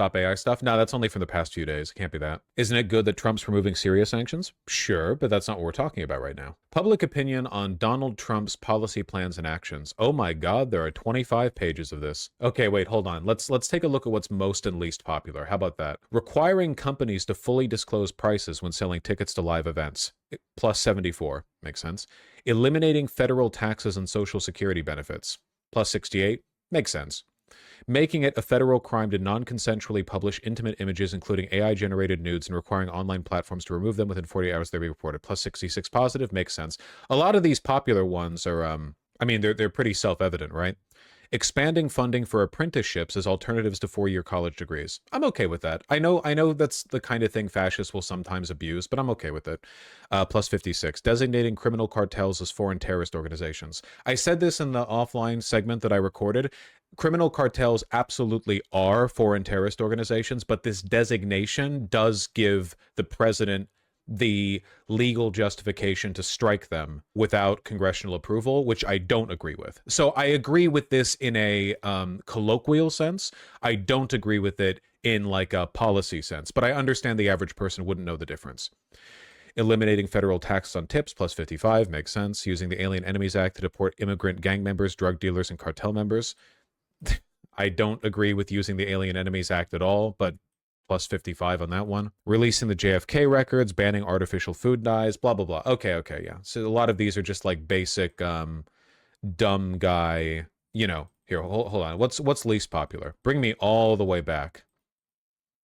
Stop AI stuff? No, that's only from the past few days. It can't be that. Isn't it good that Trump's removing Syria sanctions? Sure, but that's not what we're talking about right now. Public opinion on Donald Trump's policy plans and actions. Oh my God, there are 25 pages of this. Okay, wait, hold on. Let's take a look at what's most and least popular. How about that? Requiring companies to fully disclose prices when selling tickets to live events. Plus 74. Makes sense. Eliminating federal taxes on Social Security benefits. Plus 68. Makes sense. Making it a federal crime to non-consensually publish intimate images, including AI-generated nudes, and requiring online platforms to remove them within 48 hours they be reported. Plus 66 positive. Makes sense. A lot of these popular ones are, I mean, they're pretty self-evident, right? Expanding funding for apprenticeships as alternatives to four-year college degrees. I'm okay with that. I know that's the kind of thing fascists will sometimes abuse, but I'm okay with it. Plus 56. Designating criminal cartels as foreign terrorist organizations. I said this in the offline segment that I recorded. Criminal cartels absolutely are foreign terrorist organizations, but this designation does give the president the legal justification to strike them without congressional approval, which I don't agree with. So I agree with this in a colloquial sense. I don't agree with it in like a policy sense, but I understand the average person wouldn't know the difference. Eliminating federal taxes on tips, plus 55, makes sense. Using the Alien Enemies Act to deport immigrant gang members, drug dealers, and cartel members. I don't agree with using the Alien Enemies Act at all, but plus 55 on that one. Releasing the JFK records, banning artificial food dyes, blah, blah, blah. Okay, yeah. So a lot of these are just like basic dumb guy, you know. Here, hold on. What's least popular? Bring me all the way back.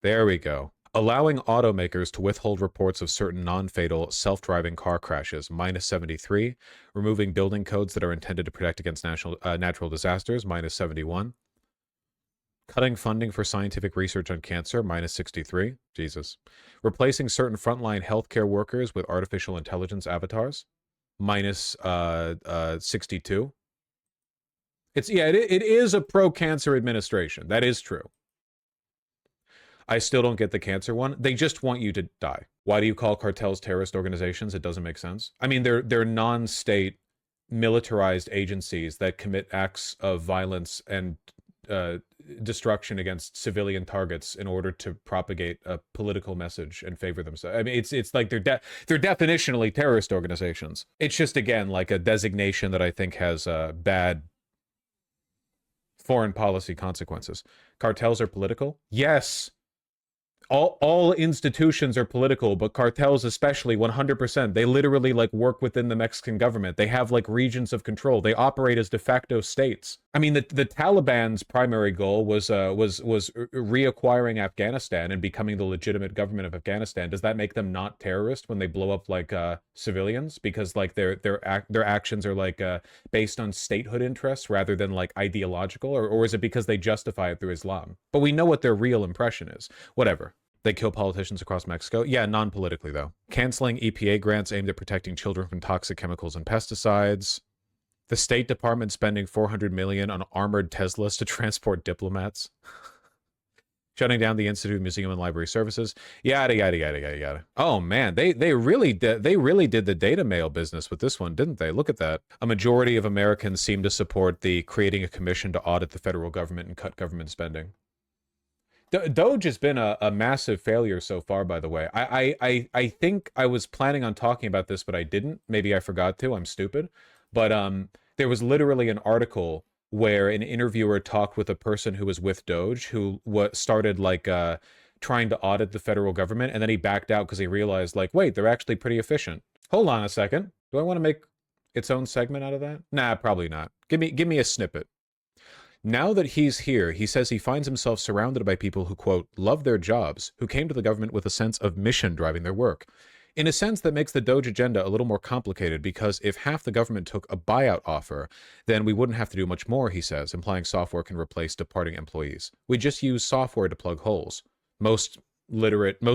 There we go. Allowing automakers to withhold reports of certain non-fatal self-driving car crashes, minus 73. Removing building codes that are intended to protect against natural disasters, minus 71. Cutting funding for scientific research on cancer, minus 63. Jesus. Replacing certain frontline healthcare workers with artificial intelligence avatars, minus 62. It is a pro-cancer administration. That is true. I still don't get the cancer one. They just want you to die. Why do you call cartels terrorist organizations? It doesn't make sense. I mean, they're non-state militarized agencies that commit acts of violence and destruction against civilian targets in order to propagate a political message and favor themselves. I mean, it's like they're definitionally terrorist organizations. It's just, again, like a designation that I think has bad foreign policy consequences. Cartels are political? Yes. All institutions are political, but cartels especially 100%. They literally like work within the Mexican government. They have like regions of control. They operate as de facto states. I mean, the Taliban's primary goal was reacquiring Afghanistan and becoming the legitimate government of Afghanistan. Does that make them not terrorist when they blow up like civilians because like their actions are like based on statehood interests rather than like ideological, or is it because they justify it through Islam? But we know what their real impression is. Whatever. They kill politicians across Mexico. Yeah, non-politically, though. Canceling EPA grants aimed at protecting children from toxic chemicals and pesticides. The State Department spending $400 million on armored Teslas to transport diplomats. Shutting down the Institute of Museum and Library Services. Yada, yada, yada, yada, yada. Oh, man, they really did the data mail business with this one, didn't they? Look at that. A majority of Americans seem to support the creating a commission to audit the federal government and cut government spending. Doge has been a massive failure so far, by the way. I think I was planning on talking about this, but I didn't. Maybe I forgot to. I'm stupid. But there was literally an article where an interviewer talked with a person who was with Doge, who started like trying to audit the federal government, and then he backed out because he realized, like, wait, they're actually pretty efficient. Hold on a second. Do I want to make its own segment out of that? Nah, probably not. Give me a snippet. Now that he's here, he says he finds himself surrounded by people who, quote, love their jobs, who came to the government with a sense of mission driving their work. In a sense that makes the Doge agenda a little more complicated, because if half the government took a buyout offer, then we wouldn't have to do much more, he says, implying software can replace departing employees. We just use software to plug holes. Most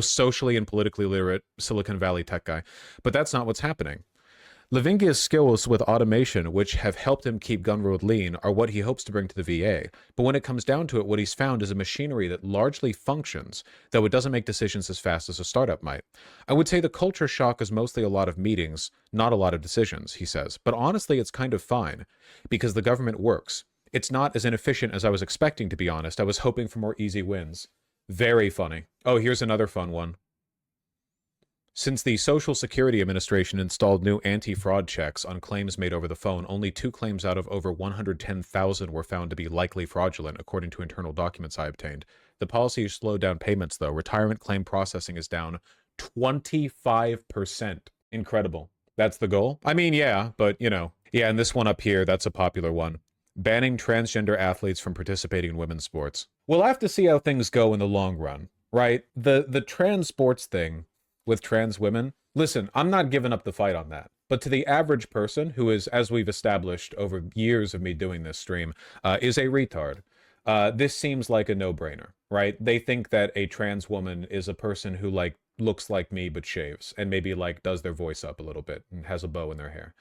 socially and politically literate Silicon Valley tech guy. But that's not what's happening. Lavingia's skills with automation, which have helped him keep Gunroad lean, are what he hopes to bring to the VA. But when it comes down to it, what he's found is a machinery that largely functions, though it doesn't make decisions as fast as a startup might. I would say the culture shock is mostly a lot of meetings, not a lot of decisions, he says. But honestly, it's kind of fine, because the government works. It's not as inefficient as I was expecting, to be honest. I was hoping for more easy wins. Very funny. Oh, here's another fun one. Since the Social Security Administration installed new anti-fraud checks on claims made over the phone, only 2 claims out of over 110,000 were found to be likely fraudulent, according to internal documents I obtained. The policy has slowed down payments, though. Retirement claim processing is down 25%. Incredible. That's the goal? I mean, yeah, but, you know. Yeah, and this one up here, that's a popular one. Banning transgender athletes from participating in women's sports. We'll have to see how things go in the long run, right? The trans sports thing with trans women, listen, I'm not giving up the fight on that. But to the average person who is, as we've established over years of me doing this stream, is a retard, this seems like a no-brainer, right? They think that a trans woman is a person who, like, looks like me but shaves and maybe, like, does their voice up a little bit and has a bow in their hair.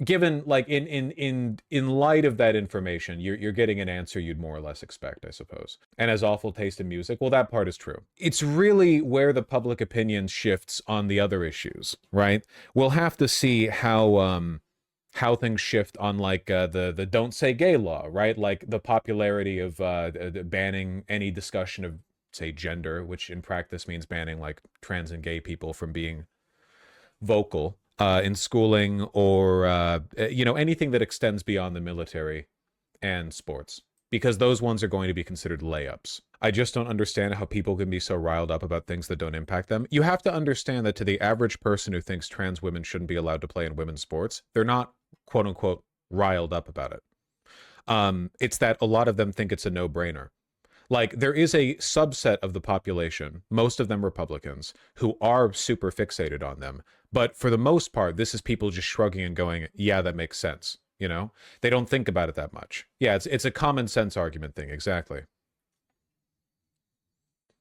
Given, like, in light of that information, you're getting an answer you'd more or less expect, I suppose. And has awful taste in music, well, that part is true. It's really where the public opinion shifts on the other issues, right? We'll have to see how things shift on, like, the don't say gay law, right? Like the popularity of banning any discussion of, say, gender, which in practice means banning, like, trans and gay people from being vocal in schooling, or you know, anything that extends beyond the military and sports, because those ones are going to be considered layups. I just don't understand how people can be so riled up about things that don't impact them. You have to understand that to the average person who thinks trans women shouldn't be allowed to play in women's sports, they're not, quote unquote, riled up about it. It's that a lot of them think it's a no-brainer. Like, there is a subset of the population, most of them Republicans, who are super fixated on them. But for the most part, this is people just shrugging and going, yeah, that makes sense. You know, they don't think about it that much. Yeah, it's a common sense argument thing. Exactly.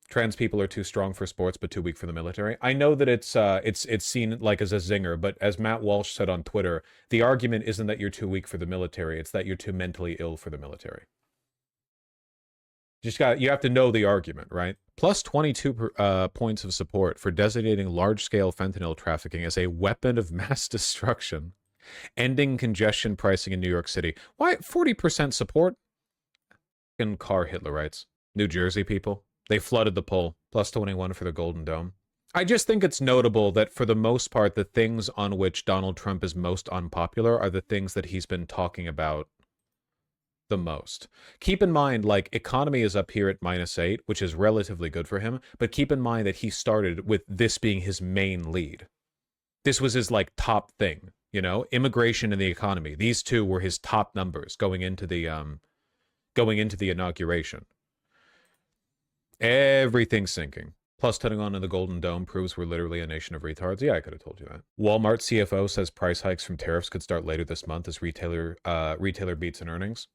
Trans people are too strong for sports, but too weak for the military. I know that it's seen like as a zinger, but as Matt Walsh said on Twitter, the argument isn't that you're too weak for the military. It's that you're too mentally ill for the military. You have to know the argument, right? Plus 22 points of support for designating large-scale fentanyl trafficking as a weapon of mass destruction. Ending congestion pricing in New York City. Why 40% support? In car Hitlerites. New Jersey people. They flooded the poll. Plus 21 for the Golden Dome. I just think it's notable that for the most part, the things on which Donald Trump is most unpopular are the things that he's been talking about the most. Keep in mind, like, economy is up here at -8, which is relatively good for him, but keep in mind that he started with this being his main lead. This was his, like, top thing, you know? Immigration and the economy. These two were his top numbers going into the inauguration. Everything's sinking. Plus, turning on in the Golden Dome proves we're literally a nation of retards. Yeah, I could have told you that. Walmart CFO says price hikes from tariffs could start later this month as retailer beats in earnings.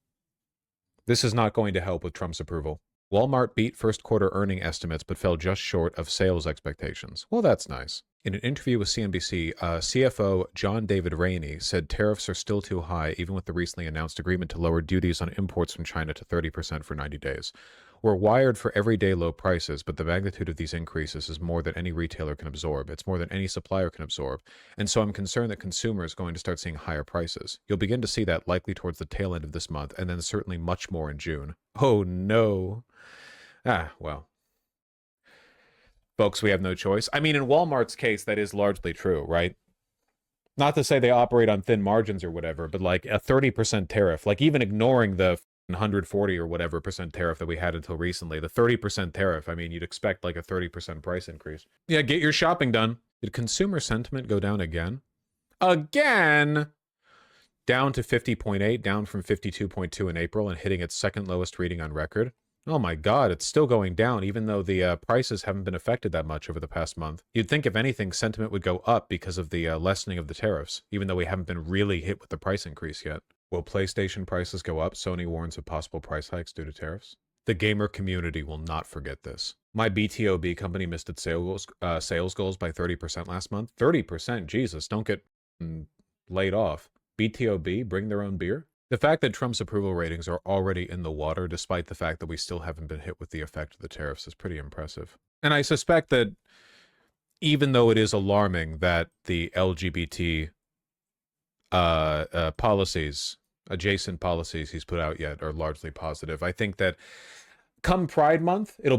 This is not going to help with Trump's approval. Walmart beat first quarter earning estimates but fell just short of sales expectations. Well, that's nice. In an interview with CNBC, CFO John David Rainey said tariffs are still too high, even with the recently announced agreement to lower duties on imports from China to 30% for 90 days. We're wired for everyday low prices, but the magnitude of these increases is more than any retailer can absorb. It's more than any supplier can absorb. And so I'm concerned that consumers are going to start seeing higher prices. You'll begin to see that likely towards the tail end of this month, and then certainly much more in June. Oh, no. Ah, well. Folks, we have no choice. I mean, in Walmart's case, that is largely true, right? Not to say they operate on thin margins or whatever, but like a 30% tariff, like even ignoring the 140 or whatever percent tariff that we had until recently, the 30% tariff, I mean, you'd expect like a 30% price increase. Yeah, get your shopping done. Did consumer sentiment go down again? Again! Down to 50.8, down from 52.2 in April, and hitting its second lowest reading on record. Oh my God, it's still going down, even though the prices haven't been affected that much over the past month. You'd think, if anything, sentiment would go up because of the lessening of the tariffs, even though we haven't been really hit with the price increase yet. Will PlayStation prices go up? Sony warns of possible price hikes due to tariffs. The gamer community will not forget this. My BTOB company missed its sales goals by 30% last month. 30%? Jesus, don't get laid off. BTOB, bring their own beer? The fact that Trump's approval ratings are already in the water, despite the fact that we still haven't been hit with the effect of the tariffs, is pretty impressive. And I suspect that even though it is alarming that the LGBT policies, adjacent policies he's put out yet, are largely positive, I think that Come Pride Month, it'll be